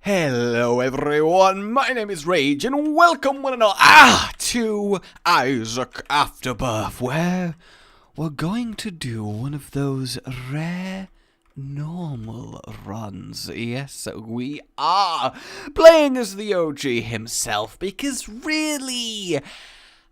Hello everyone, my name is Rage and welcome one and all to Isaac Afterbirth, where we're going to do one of those rare normal runs. Yes, we are playing as the OG himself, because really,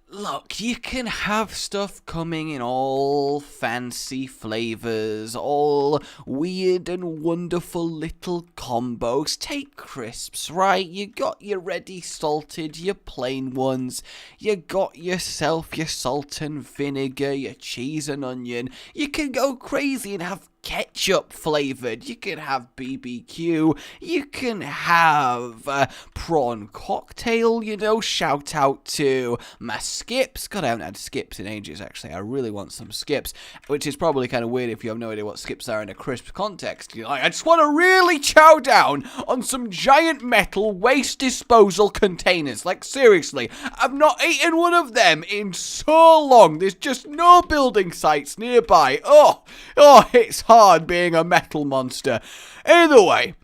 look, you can have stuff coming in all fancy flavors, all weird and wonderful little combos. Take crisps, right? You got your ready salted, your plain ones. You got yourself your salt and vinegar, your cheese and onion. You can go crazy and have ketchup flavored. You can have BBQ. You can have prawn cocktail, you know. Shout out to my skips. God, I haven't had skips in ages, actually. I really want some skips, which is probably kind of weird if you have no idea what skips are in a crisp context. You're like, I just want to really chow down on some giant metal waste disposal containers. Like, seriously, I've not eaten one of them in so long. There's just no building sites nearby. Oh, it's hard being a metal monster. Either way,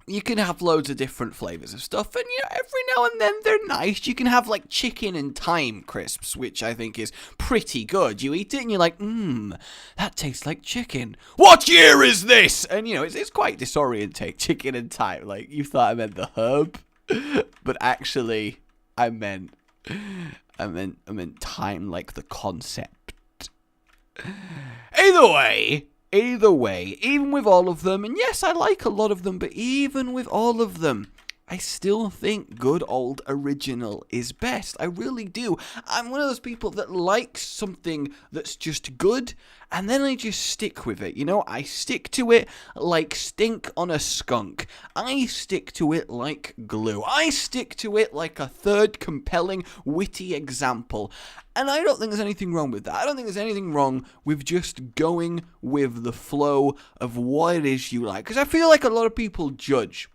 you can have loads of different flavors of stuff, and every now and then they're nice. You can have like chicken and thyme crisps, which I think is pretty good. You eat it and you're like, that tastes like chicken. What year is this? And it's quite disorientating, chicken and thyme. Like, you thought I meant the herb, but actually I meant thyme, like the concept. Either way, even with all of them, and yes, I like a lot of them, but even with all of them, I still think good old original is best. I really do. I'm one of those people that likes something that's just good, and then I just stick with it. I stick to it like stink on a skunk. I stick to it like glue. I stick to it like a third compelling, witty example. And I don't think there's anything wrong with that. I don't think there's anything wrong with just going with the flow of what it is you like. Because I feel like a lot of people judge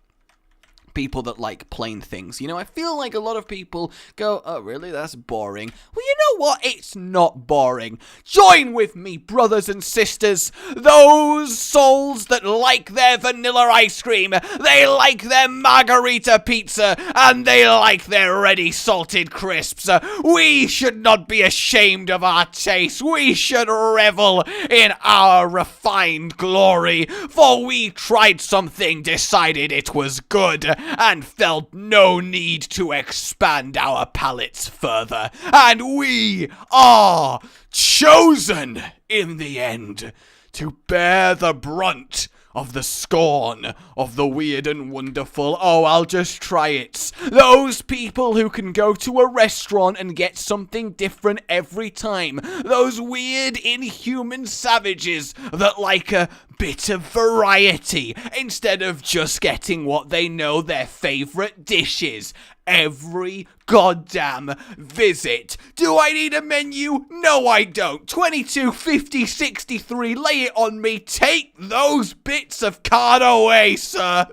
people that like plain things. I feel like a lot of people go, oh really, that's boring. Well, you know what? It's not boring. Join with me, brothers and sisters. Those souls that like their vanilla ice cream, they like their margarita pizza, and they like their ready salted crisps. We should not be ashamed of our taste. We should revel in our refined glory, for we tried something, decided it was good, and felt no need to expand our palates further. And we are chosen in the end to bear the brunt of the scorn of the weird and wonderful. Oh, I'll just try it. Those people who can go to a restaurant and get something different every time. Those weird, inhuman savages that like a bit of variety instead of just getting what they know their favorite dish is every goddamn visit. Do I need a menu? No, I don't. 22, 50, 63, lay it on me. Take those bits of card away, sir.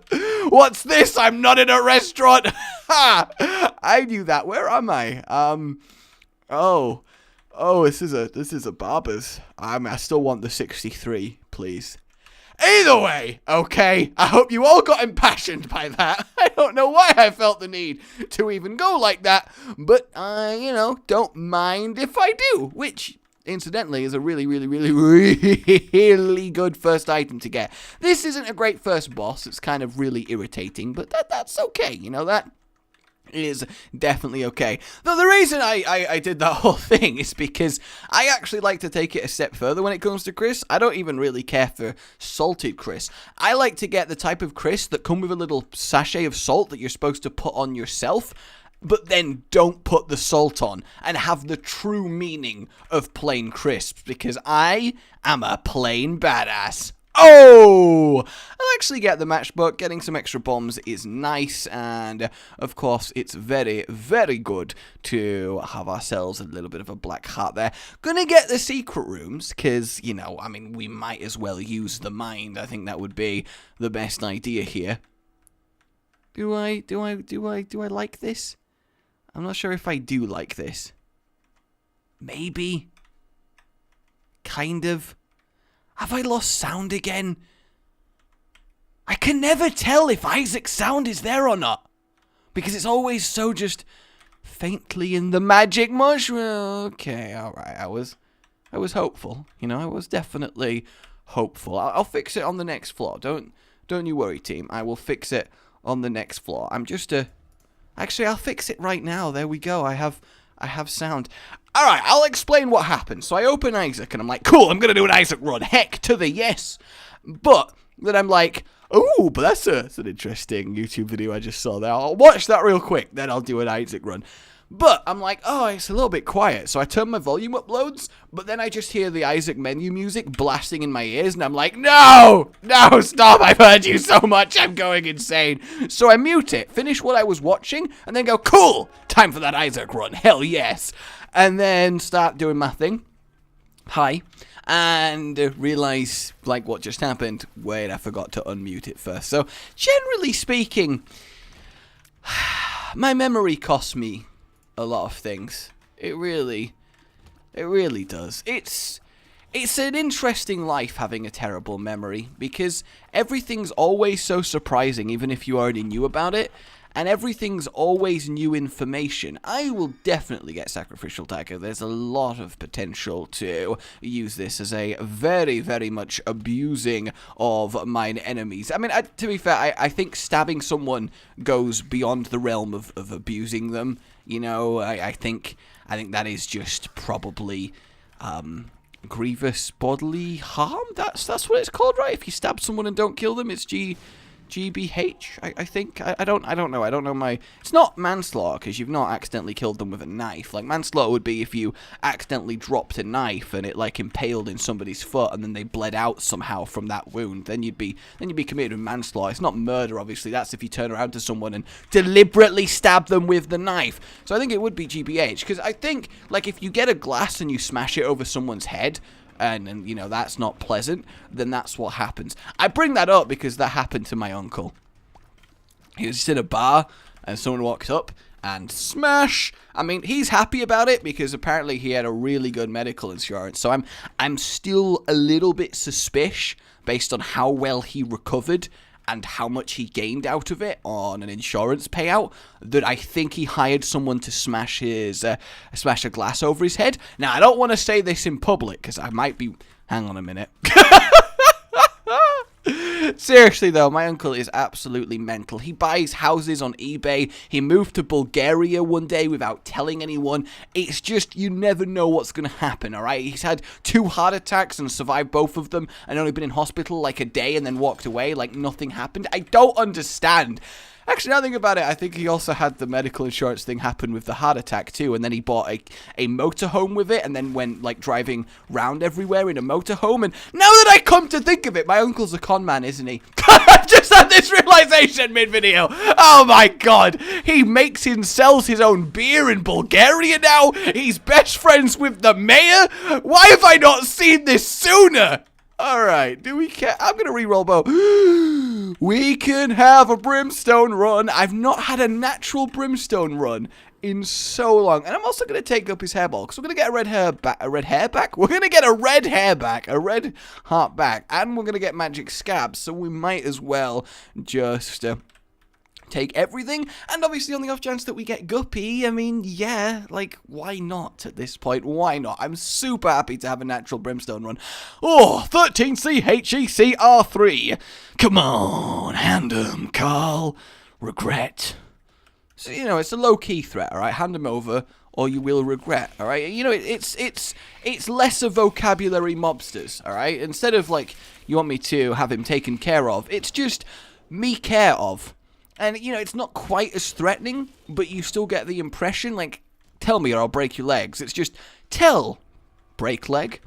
What's this? I'm not in a restaurant. Ha! I knew that. Where am I? Oh, this is a barber's. I still want the 63, please. Either way, okay, I hope you all got impassioned by that. I don't know why I felt the need to even go like that, but I, don't mind if I do, which, incidentally, is a really, really, really, really good first item to get. This isn't a great first boss. It's kind of really irritating, but that's okay, that is definitely okay. Though the reason I did that whole thing is because I actually like to take it a step further when it comes to crisps. I don't even really care for salted crisps. I like to get the type of crisps that come with a little sachet of salt that you're supposed to put on yourself, but then don't put the salt on, and have the true meaning of plain crisps, because I am a plain badass. Oh! I'll actually get the matchbook. Getting some extra bombs is nice, and of course it's very, very good to have ourselves a little bit of a black heart there. Gonna get the secret rooms, because, we might as well use the mind. I think that would be the best idea here. Do I like this? I'm not sure if I do like this. Maybe. Kind of. Have I lost sound again? I can never tell if Isaac's sound is there or not. Because it's always so just faintly in the magic mushroom. Okay, alright, I was hopeful. You know, I was definitely hopeful. I'll fix it on the next floor. Don't you worry, team. I will fix it on the next floor. I'm just actually, I'll fix it right now. There we go. I have sound. Alright, I'll explain what happened. So I open Isaac and I'm like, cool, I'm gonna do an Isaac run. Heck to the yes. But then I'm like, oh, but that's an interesting YouTube video I just saw there. I'll watch that real quick, then I'll do an Isaac run. But I'm like, oh, it's a little bit quiet. So I turn my volume up loads, but then I just hear the Isaac menu music blasting in my ears, and I'm like, no, stop, I've heard you so much, I'm going insane. So I mute it, finish what I was watching, and then go, cool, time for that Isaac run, hell yes. And then start doing my thing. Hi. And realize, like, what just happened. Wait, I forgot to unmute it first. So, generally speaking, my memory costs me a lot of things. It really does. It's an interesting life having a terrible memory, because everything's always so surprising, even if you already knew about it. And everything's always new information. I will definitely get Sacrificial Dagger. There's a lot of potential to use this as a very, very much abusing of mine enemies. I mean, to be fair, I think stabbing someone goes beyond the realm of abusing them. You know, I think that is just probably grievous bodily harm. That's what it's called, right? If you stab someone and don't kill them, it's GBH, I think. I don't know. I don't know my... It's not manslaughter, because you've not accidentally killed them with a knife. Like, manslaughter would be if you accidentally dropped a knife and it, like, impaled in somebody's foot and then they bled out somehow from that wound. Then you'd be committed with manslaughter. It's not murder, obviously. That's if you turn around to someone and deliberately stab them with the knife. So I think it would be GBH, because I think, like, if you get a glass and you smash it over someone's head... And, you know, that's not pleasant, then that's what happens. I bring that up because that happened to my uncle. He was just in a bar, and someone walks up, and smash! I mean, he's happy about it, because apparently he had a really good medical insurance. So I'm still a little bit suspicious, based on how well he recovered, and how much he gained out of it on an insurance payout, that I think he hired someone to smash a glass over his head. Now, I don't want to say this in public, because I might be... Hang on a minute. Seriously, though, my uncle is absolutely mental. He buys houses on eBay. He moved to Bulgaria one day without telling anyone. It's just, you never know what's going to happen, alright? He's had 2 heart attacks and survived both of them, and only been in hospital like a day and then walked away like nothing happened. I don't understand. Actually, now I think about it, I think he also had the medical insurance thing happen with the heart attack too, and then he bought a motorhome with it, and then went, like, driving round everywhere in a motorhome, and now that I come to think of it, my uncle's a con man, isn't he? I just had this realization mid-video. Oh my god, he makes and sells his own beer in Bulgaria now? He's best friends with the mayor? Why have I not seen this sooner? Alright, do we care? I'm gonna re-roll bow. We can have a Brimstone run. I've not had a natural Brimstone run in so long. And I'm also gonna take up his hairball, because we're gonna get a red hair back. We're gonna get a red hair back, a red heart back, and we're gonna get magic scabs, so we might as well just... take everything, and obviously on the off chance that we get Guppy, I mean, yeah, like, why not at this point? Why not? I'm super happy to have a natural Brimstone run. Oh, 13CHECR3. Come on, hand 'em, Carl. Regret. So, you know, it's a low-key threat, alright? Hand 'em over, or you will regret, alright? You know, it's lesser vocabulary mobsters, alright? Instead of, like, you want me to have him taken care of, it's just me care of. And, you know, it's not quite as threatening, but you still get the impression, like, tell me or I'll break your legs. It's just, tell, break leg.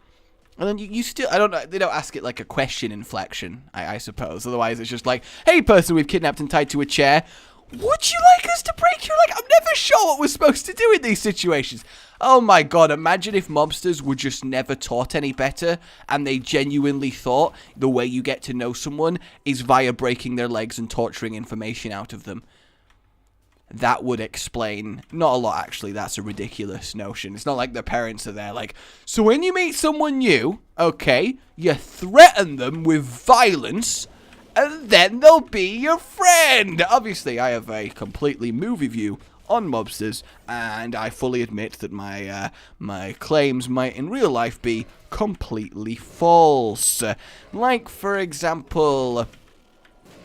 And then you still, I don't know, they don't ask it like a question inflection, I suppose. Otherwise, it's just like, hey, person we've kidnapped and tied to a chair, would you like us to break your leg? I'm never sure what we're supposed to do in these situations. Oh my god, imagine if mobsters were just never taught any better, and they genuinely thought the way you get to know someone is via breaking their legs and torturing information out of them. That would explain, not a lot actually, that's a ridiculous notion. It's not like their parents are there like, so when you meet someone new, okay, you threaten them with violence, and then they'll be your friend. Obviously, I have a completely movie view on mobsters, and I fully admit that my claims might in real life be completely false. Like, for example,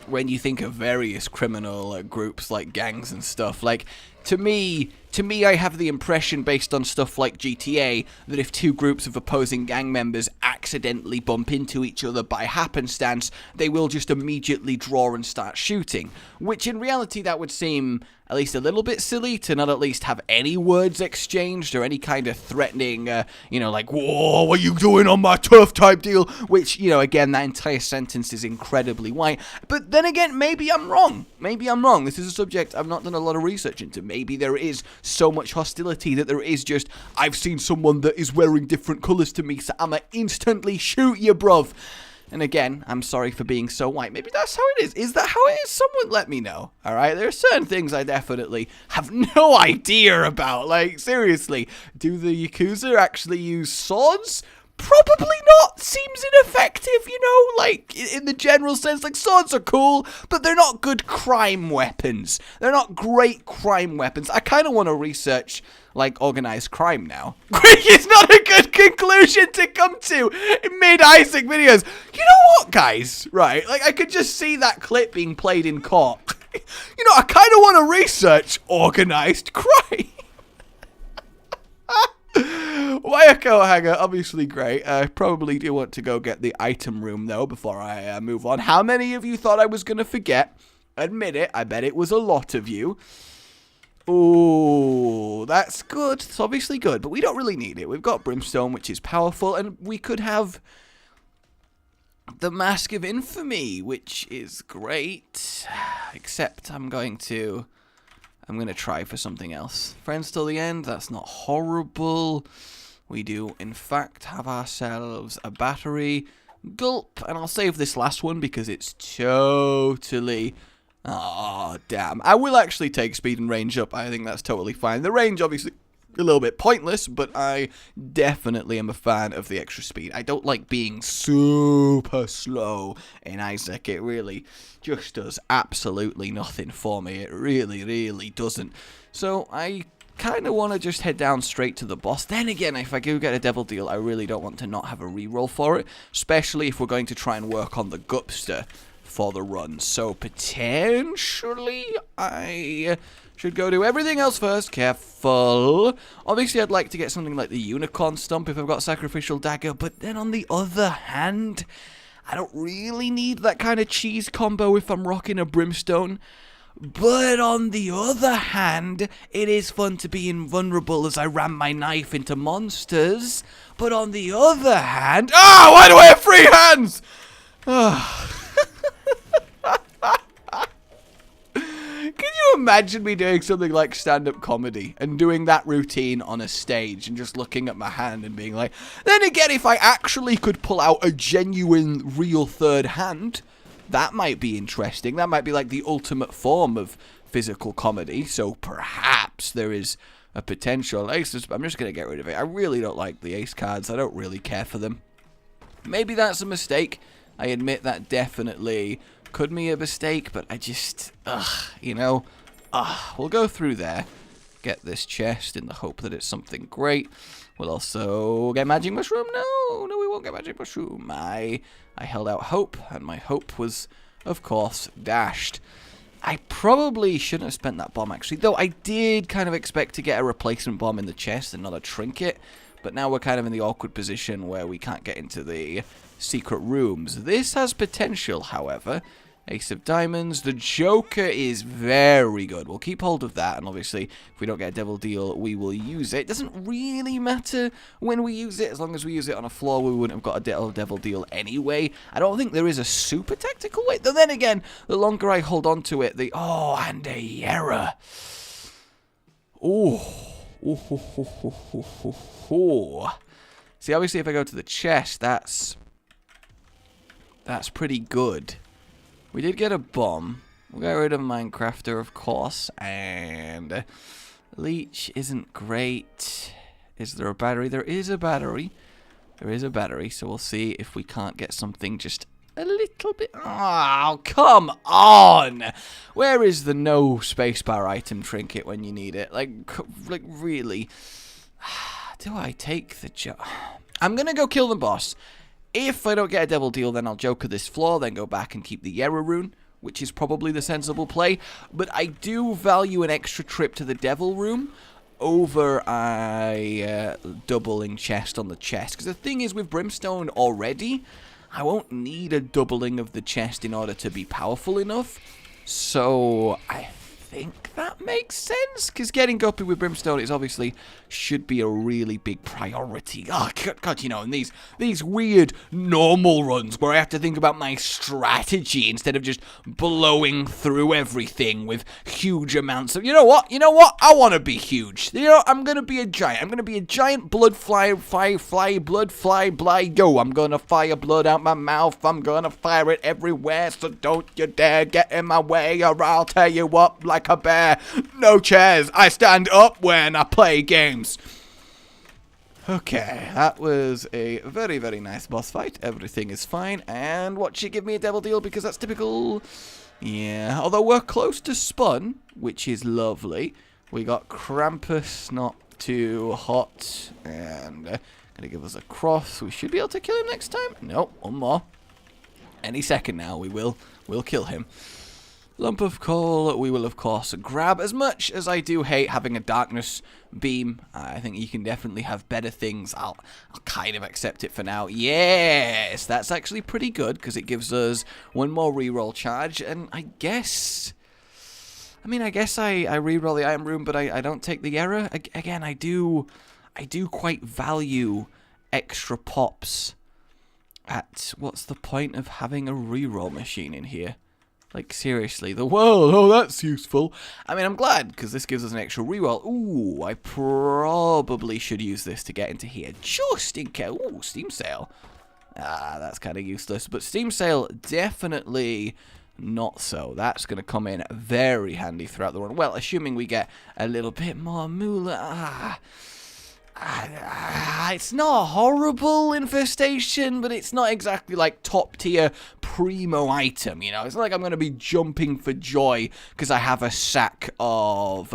when you think of various criminal groups like gangs and stuff, like, to me, I have the impression, based on stuff like GTA, that if two groups of opposing gang members accidentally bump into each other by happenstance, they will just immediately draw and start shooting. Which, in reality, that would seem at least a little bit silly to not at least have any words exchanged or any kind of threatening, like, whoa, what are you doing on my turf type deal? Which, again, that entire sentence is incredibly white. But then again, maybe I'm wrong. This is a subject I've not done a lot of research into. Maybe there is so much hostility that there is just, I've seen someone that is wearing different colours to me, so I'ma instantly shoot you, bruv. And again, I'm sorry for being so white. Maybe that's how it is. Is that how it is? Someone let me know. Alright, there are certain things I definitely have no idea about. Like, seriously, do the Yakuza actually use swords? Probably not. Seems ineffective, like, in the general sense. Like, swords are cool, but they're not good crime weapons. They're not great crime weapons. I kind of want to research, like, organized crime now. Which is not a good conclusion to come to in mid-Isaac videos. You know what, guys? Right, like, I could just see that clip being played in court. I kind of want to research organized crime. MHUAHAHA, obviously great. I probably do want to go get the item room, though, before I move on. How many of you thought I was going to forget? Admit it. I bet it was a lot of you. Ooh, that's good. It's obviously good, but we don't really need it. We've got Brimstone, which is powerful, and we could have the Mask of Infamy, which is great. Except I'm going to try for something else. Friends till the end, that's not horrible. We do, in fact, have ourselves a battery. Gulp. And I'll save this last one because it's totally... Oh, damn. I will actually take speed and range up. I think that's totally fine. The range, obviously, a little bit pointless, but I definitely am a fan of the extra speed. I don't like being super slow in Isaac. It really just does absolutely nothing for me. It really, really doesn't. So I kind of want to just head down straight to the boss. Then again, if I do get a devil deal, I really don't want to not have a reroll for it, especially if we're going to try and work on the Gupster for the run. So potentially I should go do everything else first. Careful. Obviously, I'd like to get something like the Unicorn Stump if I've got Sacrificial Dagger, but then on the other hand, I don't really need that kind of cheese combo if I'm rocking a Brimstone. But on the other hand, it is fun to be invulnerable as I ram my knife into monsters. But on the other hand... Ah, why do I have free hands? Can you imagine me doing something like stand-up comedy and doing that routine on a stage and just looking at my hand and being like, then again, if I actually could pull out a genuine, real third hand, that might be interesting. That might be like the ultimate form of physical comedy. So perhaps there is a potential. Aces, I'm just going to get rid of it. I really don't like the ace cards. I don't really care for them. Maybe that's a mistake. I admit that definitely could be a mistake, but I just, we'll go through there, get this chest in the hope that it's something great. We'll also get magic mushroom. No, we won't get magic mushroom. I held out hope, and my hope was, of course, dashed. I probably shouldn't have spent that bomb, actually, though I did kind of expect to get a replacement bomb in the chest and not a trinket. But now we're kind of in the awkward position where we can't get into the secret rooms. This has potential, however. Ace of Diamonds. The Joker is very good. We'll keep hold of that, and obviously, if we don't get a devil deal, we will use it. It doesn't really matter when we use it. As long as we use it on a floor, we wouldn't have got a devil deal anyway. I don't think there is a super tactical way. Though then again, the longer I hold on to it, and a error. See, obviously, if I go to the chest, that's pretty good. We did get a bomb. We'll get rid of Minecrafter, of course. And Leech isn't great. Is there a battery? There is a battery. There is a battery. So we'll see if we can't get something just a little bit. Oh, come on! Where is the no spacebar item trinket when you need it? Like really? Do I take the joke? I'm gonna go kill the boss. If I don't get a devil deal, then I'll joker this floor, then go back and keep the Yerra rune, which is probably the sensible play. But I do value an extra trip to the devil room over a doubling chest on the chest. Because the thing is, with Brimstone already, I won't need a doubling of the chest in order to be powerful enough. So I think that makes sense, because getting Guppy with Brimstone is obviously should be a really big priority. Oh God, you know, in these weird normal runs where I have to think about my strategy instead of just blowing through everything with huge amounts of, you know what, I want to be huge. You know, I'm gonna be a giant. I'm gonna be a giant blood fly, blood fly, yo. I'm gonna fire blood out my mouth. I'm gonna fire it everywhere. So don't you dare get in my way, or I'll tear you up like a bear. No chairs. I stand up when I play games. Okay, that was a very, very nice boss fight. Everything is fine. And what should give me a devil deal, because that's typical. Yeah, although we're close to Spun, which is lovely. We got Krampus, not too hot. And gonna give us a cross. We should be able to kill him next time. Nope, one more. Any second now, we'll kill him. Lump of coal, we will of course grab. As much as I do hate having a darkness beam, I think you can definitely have better things. I'll kind of accept it for now. Yes, that's actually pretty good, because it gives us one more reroll charge. And I guess I reroll the item room, but I don't take the error. Again, I do quite value extra pops. What's the point of having a reroll machine in here? Like, seriously, the world, oh, that's useful. I mean, I'm glad, because this gives us an extra reroll. Ooh, I probably should use this to get into here, just in case. Ooh, Steam Sale. Ah, that's kind of useless, but Steam Sale, definitely not so. That's going to come in very handy throughout the run. Well, assuming we get a little bit more moolah. It's not a horrible infestation, but it's not exactly like top tier primo item, you know. It's not like I'm going to be jumping for joy because I have a sack of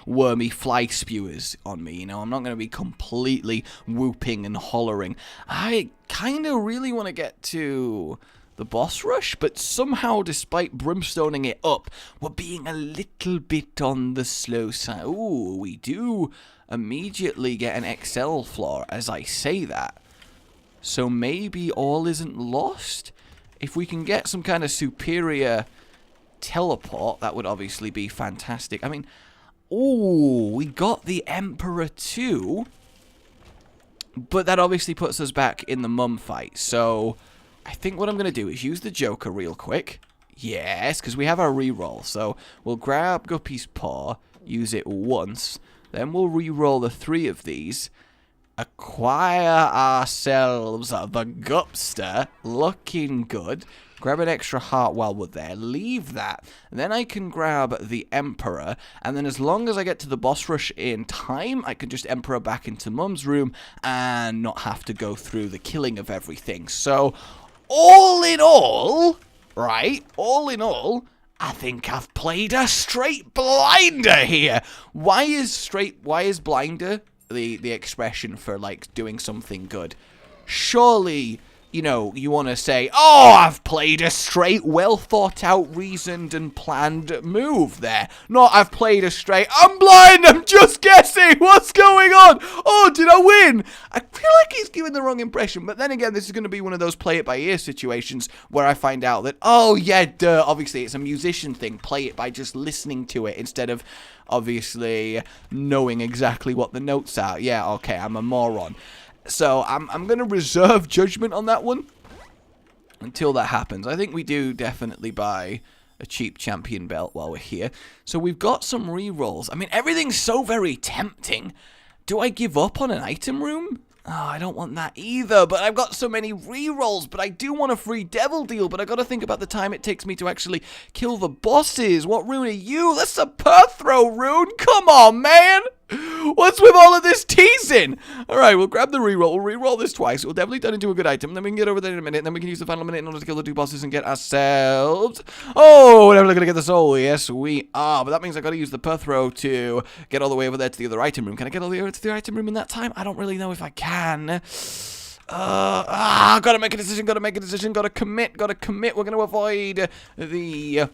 wormy fly spewers on me, you know. I'm not going to be completely whooping and hollering. I kind of really want to get to the boss rush, but somehow, despite brimstoning it up, we're being a little bit on the slow side. Ooh, we do immediately get an XL floor as I say that. So maybe all isn't lost? If we can get some kind of superior teleport, that would obviously be fantastic. I mean, ooh, we got the Emperor too, but that obviously puts us back in the mum fight, so I think what I'm going to do is use the Joker real quick. Yes, because we have our reroll. So we'll grab Guppy's paw, use it once, then we'll reroll the 3 of these, acquire ourselves the Gupster, looking good, grab an extra heart while we're there, leave that, and then I can grab the Emperor, and then as long as I get to the boss rush in time, I can just Emperor back into Mum's room and not have to go through the killing of everything. So all in all, I think I've played a straight blinder here. Why is blinder the expression for, like, doing something good? Surely, you know, you want to say, oh, I've played a straight, well-thought-out, reasoned, and planned move there. Not, I've played a straight, I'm blind, I'm just guessing, what's going on? Oh, did I win? I feel like he's giving the wrong impression, but then again, this is going to be one of those play-it-by-ear situations where I find out that, oh, yeah, duh, obviously, it's a musician thing, play it by just listening to it instead of, obviously, knowing exactly what the notes are. Yeah, okay, I'm a moron. So I'm going to reserve judgment on that one until that happens. I think we do definitely buy a cheap champion belt while we're here. So we've got some rerolls. I mean, everything's so very tempting. Do I give up on an item room? Oh, I don't want that either, but I've got so many rerolls, but I do want a free devil deal, but I got to think about the time it takes me to actually kill the bosses. What rune are you? That's a Perthrow rune. Come on, man. What's with all of this teasing? All right, we'll grab the reroll. We'll reroll this twice. It will definitely turn into a good item. Then we can get over there in a minute. Then we can use the final minute in order to kill the 2 bosses and get ourselves... Oh, we're never going to get the soul. Yes, we are. But that means I've got to use the Perthrow to get all the way over there to the other item room. Can I get all the way over to the item room in that time? I don't really know if I can. Gotta make a decision. Gotta commit. We're going to avoid the...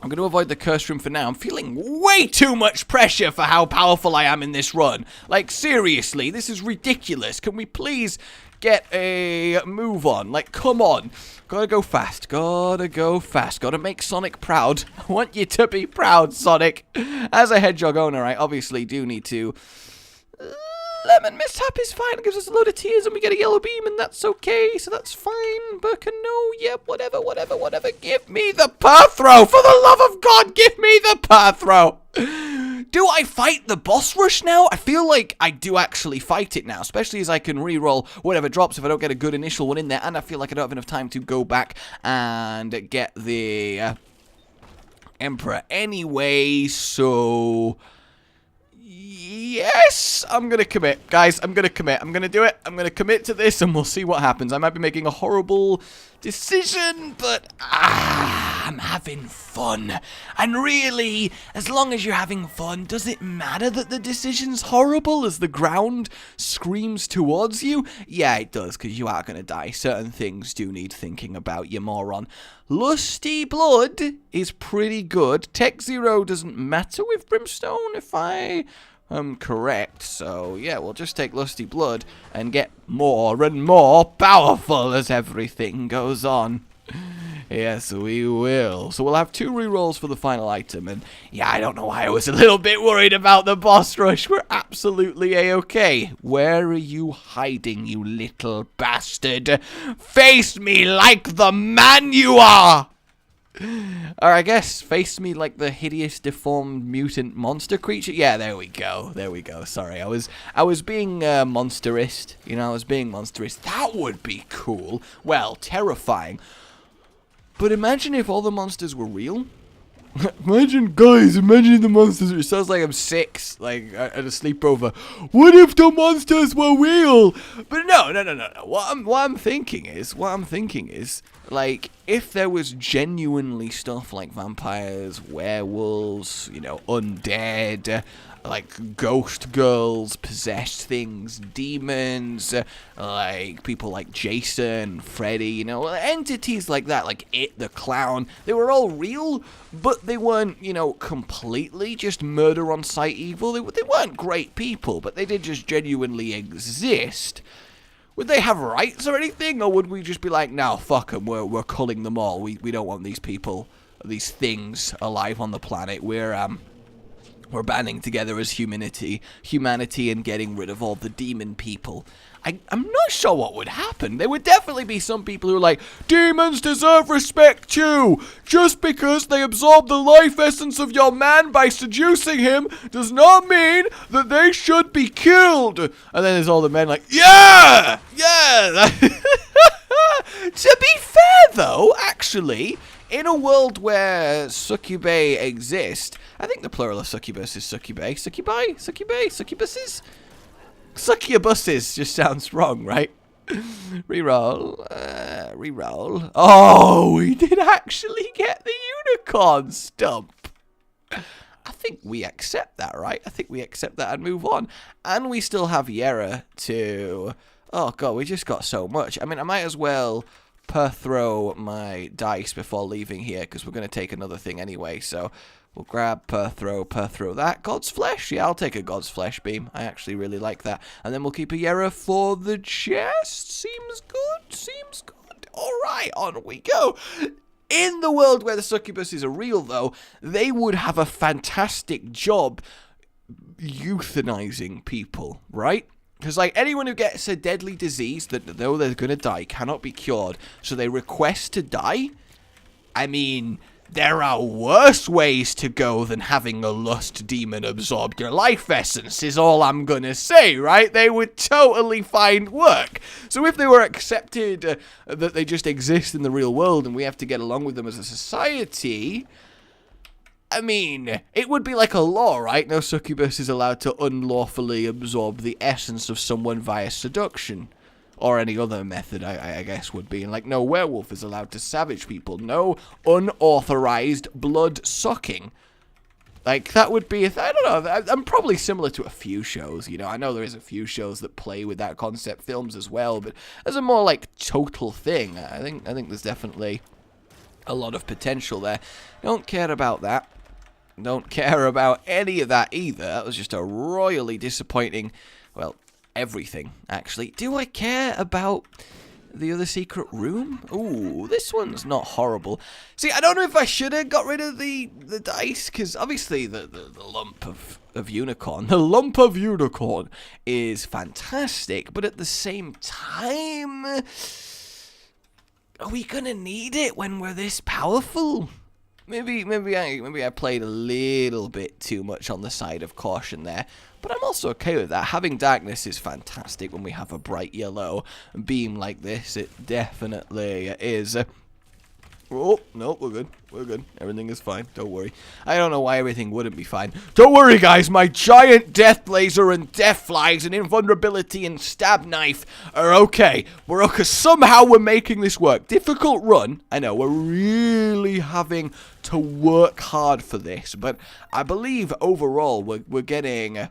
I'm going to avoid the curse room for now. I'm feeling way too much pressure for how powerful I am in this run. Like, seriously, this is ridiculous. Can we please get a move on? Like, come on. Gotta go fast. Gotta make Sonic proud. I want you to be proud, Sonic. As a Hedgehog owner, I obviously do need to... Lemon mishap is fine. It gives us a load of tears and we get a yellow beam and that's okay. So that's fine. Burka, no. Yep, whatever. Give me the Perthrow. For the love of God, give me the Perthrow. Do I fight the boss rush now? I feel like I do actually fight it now, especially as I can reroll whatever drops if I don't get a good initial one in there. And I feel like I don't have enough time to go back and get the Emperor anyway. So... Yes, I'm going to commit. Guys, I'm going to commit. I'm going to do it. I'm going to commit to this and we'll see what happens. I might be making a horrible decision, but I'm having fun. And really, as long as you're having fun, does it matter that the decision's horrible as the ground screams towards you? Yeah, it does, because you are going to die. Certain things do need thinking about, you moron. Lusty Blood is pretty good. Tech Zero doesn't matter with Brimstone if I... correct, so yeah, we'll just take Lusty Blood and get more and more powerful as everything goes on. Yes, we will. So we'll have 2 rerolls for the final item, and yeah, I don't know why I was a little bit worried about the boss rush. We're absolutely a-okay. Where are you hiding, you little bastard? Face me like the man you are! Or I guess face me like the hideous, deformed, mutant monster creature. Yeah, there we go. Sorry, I was being monsterist. You know, I was being monsterist. That would be cool. Well, terrifying. But imagine if all the monsters were real. Imagine the monsters. It sounds like I'm 6, like at a sleepover. What if the monsters were real? But no. What I'm thinking is, like, if there was genuinely stuff like vampires, werewolves, you know, undead, like ghost girls, possessed things, demons, like people like Jason, Freddy, you know, entities like that, like It the Clown, they were all real, but they weren't, you know, completely just murder on sight evil. They weren't great people, but they did just genuinely exist. Would they have rights or anything, or would we just be like, no, fuck them, we're culling them all, we don't want these people, these things alive on the planet, we're banding together as humanity and getting rid of all the demon people. I'm not sure what would happen. There would definitely be some people who are like, demons deserve respect too. Just because they absorb the life essence of your man by seducing him does not mean that they should be killed. And then there's all the men like, yeah. To be fair though, actually, in a world where succubae exist, I think the plural of succubus is succubae. Succubuses? Succubuses just sounds wrong, right? Reroll. Oh, we did actually get the unicorn stump. I think we accept that, right? I think we accept that and move on. And we still have Yera to... Oh, God, we just got so much. I mean, I might as well... Perthrow my dice before leaving here because we're going to take another thing anyway, so we'll grab Perthrow that. God's Flesh, yeah, I'll take a God's Flesh beam. I actually really like that. And then we'll keep a Yera for the chest. Seems good. Alright, on we go. In the world where the succubuses are real, though, they would have a fantastic job euthanizing people, right? Because, like, anyone who gets a deadly disease that though they're going to die cannot be cured, so they request to die. I mean, there are worse ways to go than having a lust demon absorb your life essence, is all I'm going to say, right? They would totally find work. So if they were accepted that they just exist in the real world and we have to get along with them as a society... I mean, it would be like a law, right? No succubus is allowed to unlawfully absorb the essence of someone via seduction. Or any other method, I guess, would be. And like, no werewolf is allowed to savage people. No unauthorized blood sucking. Like, that would be, I don't know, I'm probably similar to a few shows, you know. I know there is a few shows that play with that concept, films as well, but as a more, like, total thing, I think there's definitely a lot of potential there. Don't care about that. Don't care about any of that either. That was just a royally disappointing, well, everything, actually. Do I care about the other secret room? Ooh, this one's not horrible. See, I don't know if I should have got rid of the dice, because obviously the lump of unicorn, the lump of unicorn is fantastic, but at the same time, are we gonna need it when we're this powerful? Maybe I played a little bit too much on the side of caution there. But I'm also okay with that. Having darkness is fantastic when we have a bright yellow beam like this. It definitely is. Oh, no, we're good. We're good. Everything is fine. Don't worry. I don't know why everything wouldn't be fine. Don't worry, guys. My giant death laser and death flies and invulnerability and stab knife are okay. We're okay. Somehow we're making this work. Difficult run. I know. We're really having to work hard for this. But I believe overall we're getting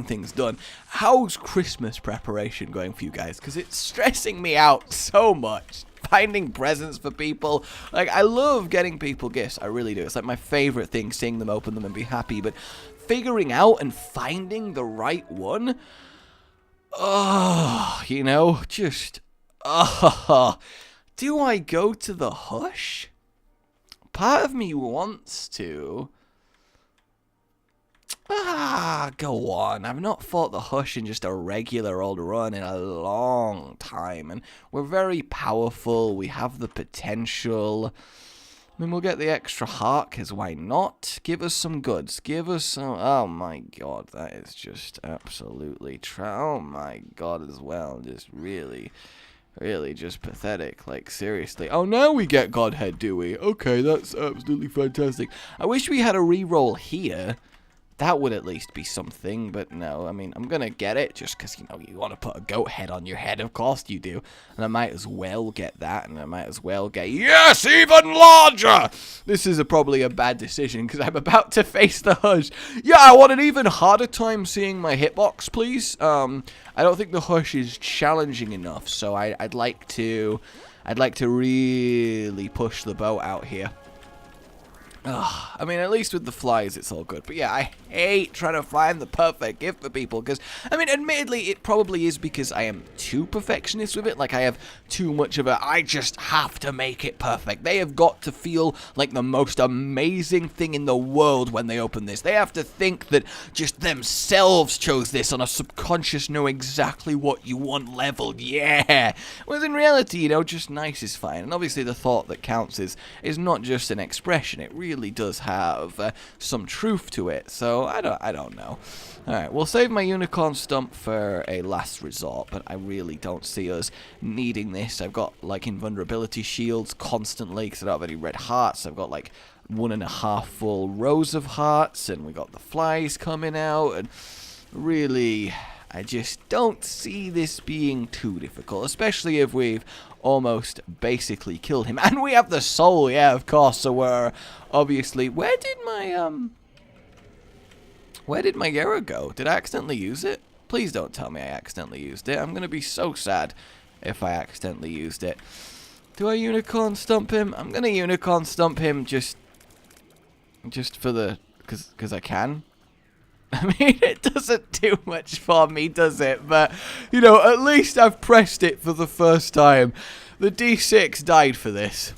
things done. How's Christmas preparation going for you guys? Because it's stressing me out so much. Finding presents for people. Like, I love getting people gifts. I really do. It's like my favorite thing, seeing them open them and be happy. But figuring out and finding the right one, oh, you know, just, do I go to the Hush? Part of me wants to. Go on. I've not fought the Hush in just a regular old run in a long time. And we're very powerful. We have the potential. I mean, we'll get the extra heart, because why not? Give us some goods. Give us some. Oh my god, that is just absolutely oh my god, as well. Just really just pathetic. Like, seriously. Oh, now we get Godhead, do we? Okay, that's absolutely fantastic. I wish we had a reroll here. That would at least be something, but no, I mean, I'm gonna get it just because, you know, you want to put a goat head on your head, of course you do. And I might as well get that, and I might as well get, yes, even larger! This is probably a bad decision because I'm about to face the Hush. Yeah, I want an even harder time seeing my hitbox, please. I don't think the Hush is challenging enough, so I'd like to really push the boat out here. I mean, at least with the flies, it's all good. But yeah, I hate trying to find the perfect gift for people. Because, I mean, admittedly, it probably is because I am too perfectionist with it. Like, I have too much of I just have to make it perfect. They have got to feel like the most amazing thing in the world when they open this. They have to think that just themselves chose this on a subconscious, know exactly what you want level. Yeah. Whereas in reality, you know, just nice is fine. And obviously the thought that counts is not just an expression. It really does have some truth to it, so I don't know. Alright, we'll save my unicorn stump for a last resort, but I really don't see us needing this. I've got like invulnerability shields constantly because I don't have any red hearts. I've got like 1.5 full rows of hearts, and we got the flies coming out, and really I just don't see this being too difficult, especially if we've almost basically killed him. And we have the soul, yeah, of course, so we're obviously... Where did my arrow go? Did I accidentally use it? Please don't tell me I accidentally used it. I'm going to be so sad if I accidentally used it. Do I unicorn stump him? I'm going to unicorn stump him just for the... Because I can. I mean, it doesn't do much for me, does it? But, you know, at least I've pressed it for the first time. The D6 died for this.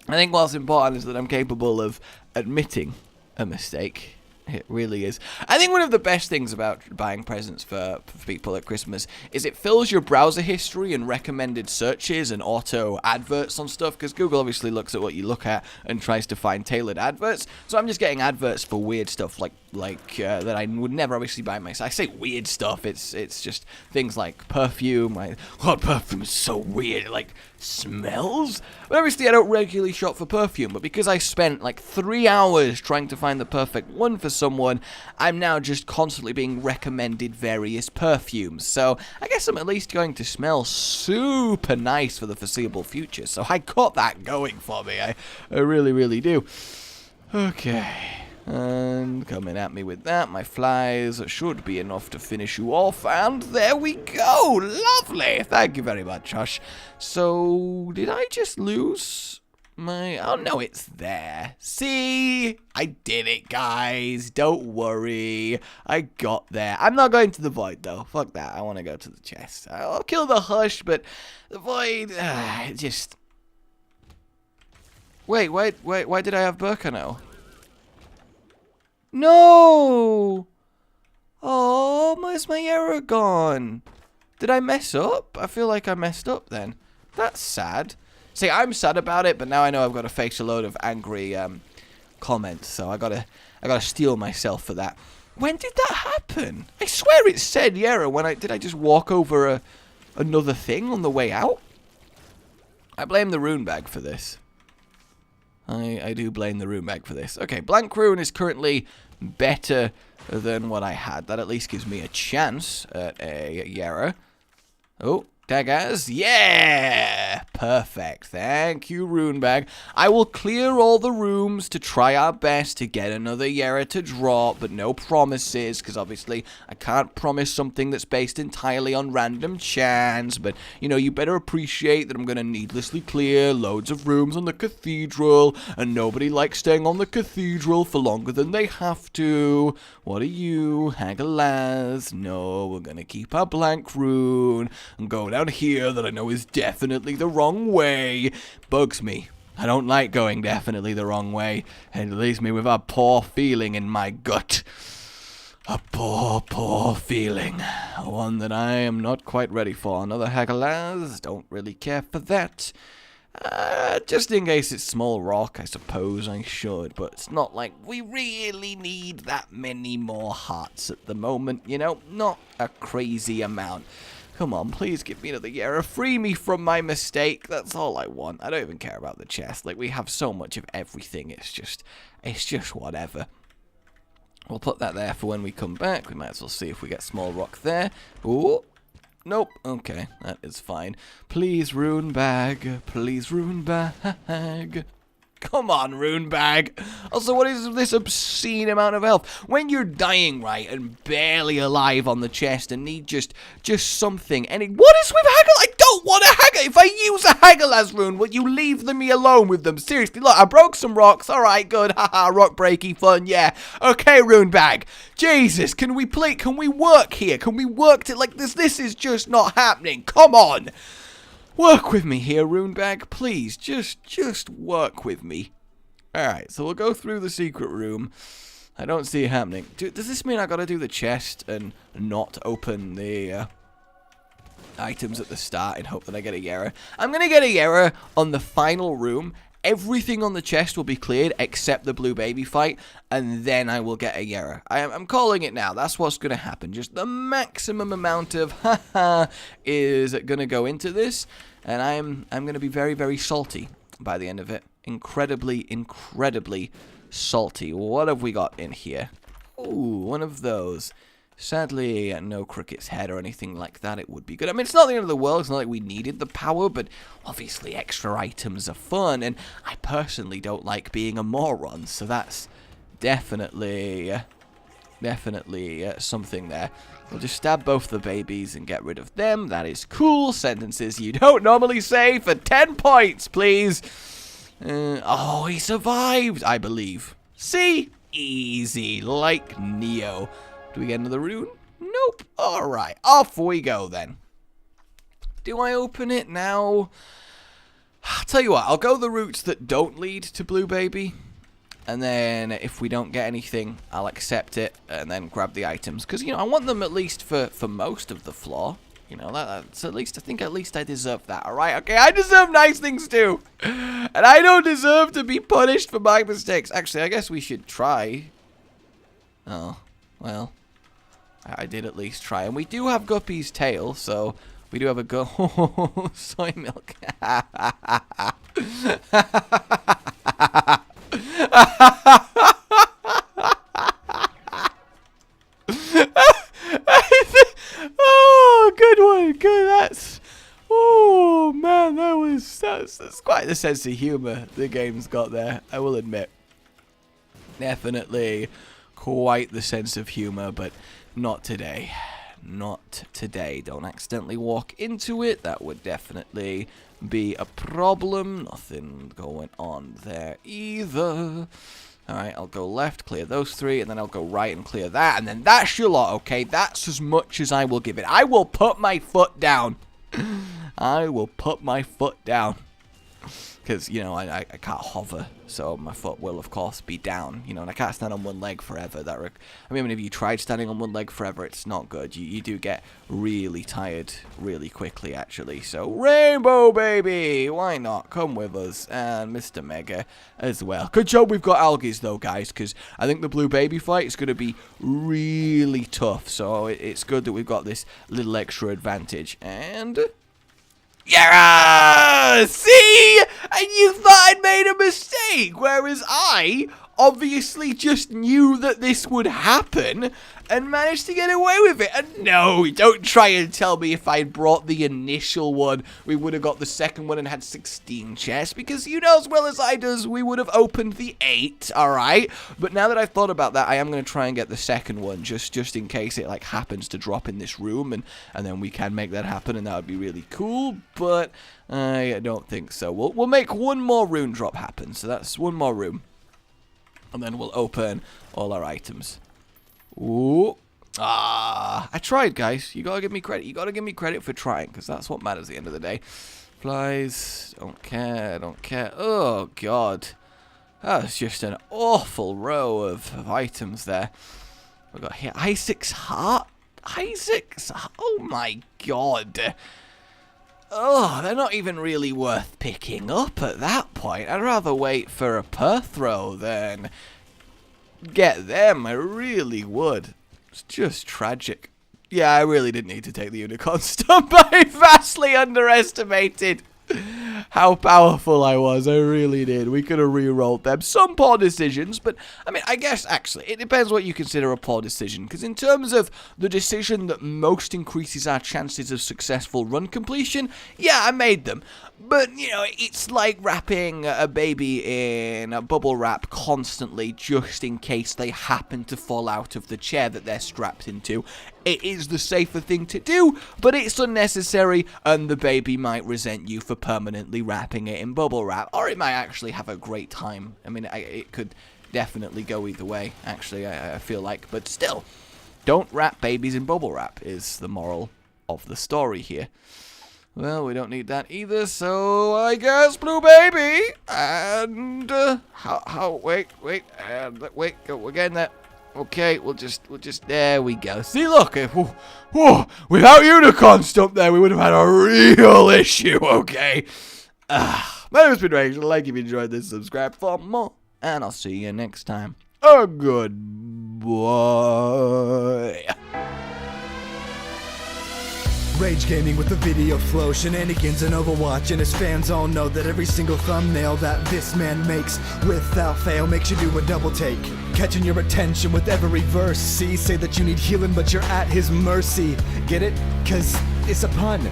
I think what's important is that I'm capable of admitting a mistake It really is. I think one of the best things about buying presents for people at Christmas is it fills your browser history and recommended searches and auto adverts on stuff, because Google obviously looks at what you look at and tries to find tailored adverts. So I'm just getting adverts for weird stuff like that I would never obviously buy myself. I say weird stuff. It's just things like perfume. Perfume is so weird. It like smells. But obviously I don't regularly shop for perfume. But because I spent like 3 hours trying to find the perfect one for someone, I'm now just constantly being recommended various perfumes. So I guess I'm at least going to smell super nice for the foreseeable future. So I got that going for me. I really, really do. Okay. And coming at me with that, my flies should be enough to finish you off, and there we go! Lovely! Thank you very much, Josh. So, did I just lose my... Oh, no, it's there. See? I did it, guys. Don't worry. I got there. I'm not going to the void, though. Fuck that. I want to go to the chest. I'll kill the hush, but the void... it just... Wait, why did I have Burkano? No! Oh, where's my error gone? Did I mess up? I feel like I messed up then. That's sad. See, I'm sad about it, but now I know I've got to face a load of angry comments, so I gotta steel myself for that. When did that happen? I swear it said error when did I just walk over another thing on the way out? I blame the rune bag for this. I do blame the rune bag for this. Okay, blank rune is currently better than what I had. That at least gives me a chance at a Yara. Oh, daggers. Yeah! Perfect. Thank you, rune bag. I will clear all the rooms to try our best to get another Yara to drop, but no promises, because obviously I can't promise something that's based entirely on random chance, but, you know, you better appreciate that I'm going to needlessly clear loads of rooms on the Cathedral, and nobody likes staying on the Cathedral for longer than they have to. What are you, Hagalaz? No, we're going to keep our blank rune and go down here that I know is definitely the wrong way. Bugs me. I don't like going definitely the wrong way. It leaves me with a poor feeling in my gut. A poor feeling. One that I am not quite ready for. Another Hagalaz. Don't really care for that. Just in case it's small rock, I suppose I should. But it's not like we really need that many more hearts at the moment. You know, not a crazy amount. Come on, please give me another Yara. Free me from my mistake. That's all I want. I don't even care about the chest. Like, we have so much of everything. It's just whatever. We'll put that there for when we come back. We might as well see if we get small rock there. Ooh. Nope. Okay, that is fine. Please, rune bag. Please, rune bag. Come on, rune bag. Also, what is this obscene amount of health? When you're dying, right, and barely alive on the chest and need just something. What is with Haggle? I don't want a Haggle. If I use a Hagalaz rune, will you leave me alone with them? Seriously, look, I broke some rocks. All right, good. Haha, rock breaky fun. Yeah. Okay, rune bag. Jesus, can we work here? Can we work to like this? This is just not happening. Come on. Work with me here, Runebag, please. Just work with me. Alright, so we'll go through the secret room. I don't see it happening. Does this mean I gotta do the chest and not open the items at the start and hope that I get a Yara? I'm gonna get a Yara on the final room. Everything on the chest will be cleared except the blue baby fight, and then I will get a Yara. I'm calling it now. That's what's going to happen. Just the maximum amount of haha is going to go into this, and I'm going to be very, very salty by the end of it. Incredibly salty. What have we got in here? Ooh, one of those. Sadly, no cricket's head or anything like that. It would be good. I mean, it's not the end of the world. It's not like we needed the power, but obviously extra items are fun, and I personally don't like being a moron, so that's definitely something there. We'll just stab both the babies and get rid of them. That is cool. Sentences you don't normally say for 10 points, please. Oh, he survived, I believe. See? Easy, like Neo. Do we get another rune? Nope. Alright, off we go then. Do I open it now? I'll tell you what, I'll go the routes that don't lead to Blue Baby. And then if we don't get anything, I'll accept it and then grab the items. Because, you know, I want them at least for most of the floor. You know, that's at least, I think at least I deserve that. Alright, okay, I deserve nice things too. And I don't deserve to be punished for my mistakes. Actually, I guess we should try. Oh, well, I did at least try. And we do have Guppy's tail, so we do have a soy milk. Oh, good one. Good. That's. Oh man, that's quite the sense of humor the game's got there. I will admit. Definitely quite the sense of humor, but not today. Not today. Don't accidentally walk into it. That would definitely be a problem. Nothing going on there either. Alright, I'll go left, clear those three, and then I'll go right and clear that, and then that's your lot, okay? That's as much as I will give it. I will put my foot down. I will put my foot down. Because, you know, I can't hover, so my foot will, of course, be down. You know, and I can't stand on one leg forever. I mean, if you tried standing on one leg forever, it's not good. You do get really tired really quickly, actually. So, Rainbow Baby! Why not? Come with us. And Mr. Mega as well. Good job we've got algaes, though, guys, because I think the Blue Baby fight is going to be really tough. So, it's good that we've got this little extra advantage. And... yeah! See? And you thought I'd made a mistake, whereas I obviously just knew that this would happen and managed to get away with it. And no, don't try and tell me if I'd brought the initial one, we would have got the second one and had 16 chests, because you know as well as I do, we would have opened the 8, alright? But now that I've thought about that, I am going to try and get the second one, just in case it like happens to drop in this room, and then we can make that happen, and that would be really cool, but I don't think so. We'll make one more rune drop happen, so that's one more room. And then we'll open all our items. Ooh. Ah, I tried, guys. You gotta give me credit. You gotta give me credit for trying, because that's what matters at the end of the day. Flies. Don't care. Don't care. Oh, God. That was just an awful row of items there. We've got here Isaac's heart. Isaac's. Oh, my God. Oh, they're not even really worth picking up at that point. I'd rather wait for a Perthrow than get them. I really would. It's just tragic. Yeah, I really didn't need to take the Unicorn Stump. I vastly underestimated how powerful I was. I really did. We could have re-rolled them. Some poor decisions, but I mean, I guess actually it depends what you consider a poor decision, because in terms of the decision that most increases our chances of successful run completion, yeah, I made them. But, you know, it's like wrapping a baby in a bubble wrap constantly just in case they happen to fall out of the chair that they're strapped into. It is the safer thing to do, but it's unnecessary, and the baby might resent you for permanently wrapping it in bubble wrap, or it might actually have a great time. I mean, it could definitely go either way, actually, I feel like. But still, don't wrap babies in bubble wrap is the moral of the story here. Well, we don't need that either, so I guess Blue Baby, and, wait, go again there. Okay, we'll just, there we go. See, look, without Unicorn Stump there, we would have had a real issue, okay? My name has been Rage. Like if you enjoyed this, subscribe for more, and I'll see you next time. Goodbye. Rage Gaming with the video flow, shenanigans and Overwatch, and his fans all know that every single thumbnail that this man makes without fail makes you do a double take, catching your attention with every verse. See, say that you need healing but you're at his mercy. Get it? Cause it's a pun.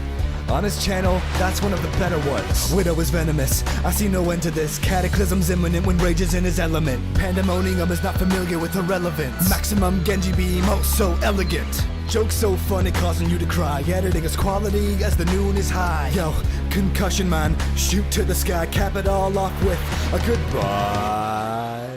On his channel, that's one of the better ones. Widow is venomous, I see no end to this. Cataclysm's imminent when Rage is in his element. Pandemonium is not familiar with irrelevance. Maximum Genji beam, oh so elegant. Jokes so funny causing you to cry. Editing is quality as the noon is high. Yo, concussion man, shoot to the sky. Cap it all off with a goodbye.